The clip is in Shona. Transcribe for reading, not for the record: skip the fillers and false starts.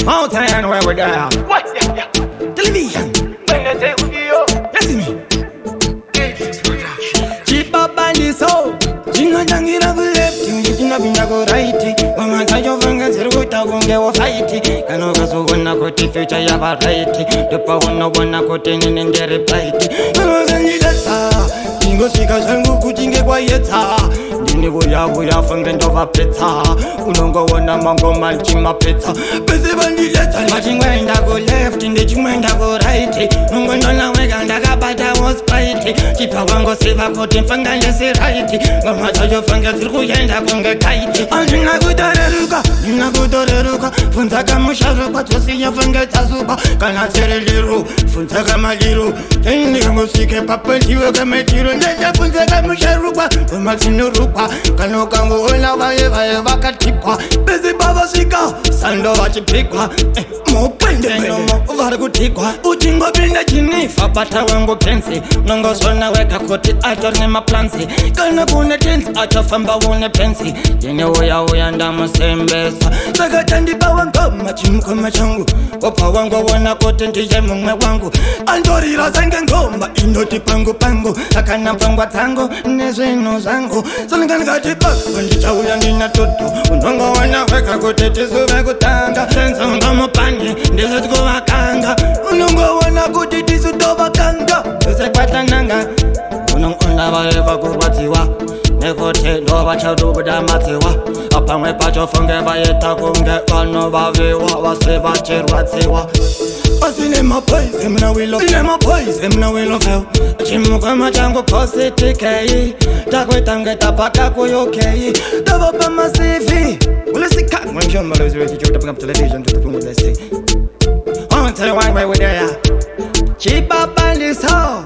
Mountain where we there. What? Yeah. Television. When they say video. Listen me. Chipa bandi so. Jinga jangira go left. Jinga binda go right. Mama tayo fanga zero tagunge wa fight. Kano kaso wana koti future ya ba right. Depa wana koti nindere fight. Kano zanjila sa. Jingo sika zangu kutinge kwa yeta. Dini buya fanga ndova peta. Unongo wana mango malchima peta. Bese bandi leta. Majingwa inda go left. Inde jingwa inda go right. Nungo nona wega ndaga bata was fight. Chipa wango seva koti fanga lesi right. Mama tayo fanga zirgu yenda kunge kaiti. Anjina kutoreruka. Funza kama sharuka. Tosi ya fanga tazuba. Kana tere liru. Funza kama liru. Teni kango sike papa liwe kama tiru. Ndeja funza kama sharuka. Kuma sinuruka. Kano kango ola vaye vakatipwa. Bezi baba shika. Sando vachipikwa. Mupende nomo varikutikwa. Uchingo binda jinifa. Bata wango pensi. Nongo sona weka koti atorne maplansi. Kana kune tensi. Achafamba une pensi. Jene uya ndama sembesa. Saka chandi bawa ngoma chimkoma changu. Wapa wangu wana kote ndiye mungwe wangu. Andorira zenge ngoma inoti pangu. Akana pangwa tango nezweno zangu. Salingani katipa Kondita uya nina toto. Unongo wana weka kote tisube kutanga. Sensa ngamo pani ndize tuko wakanga. Unongo wana kote tisu do wakanga. Use kwata nanga. Unongo wale kubatiwa. Nekote ndo bacharubuda matiwa. Apamwe pacho funge bayeta kunge. Wano baviwa wasiba chirwatiwa. Cinema boys, them na we love. Cinema boys, them na we love you. Chimuka machango positi kei. Takwe tange tapaka kuyoke. Tava pa masivi. Well, let's see cat. When John Malloy's ready to pick up television to the phone, let's see. I want to tell you why we're there. Cheap up on this hoe.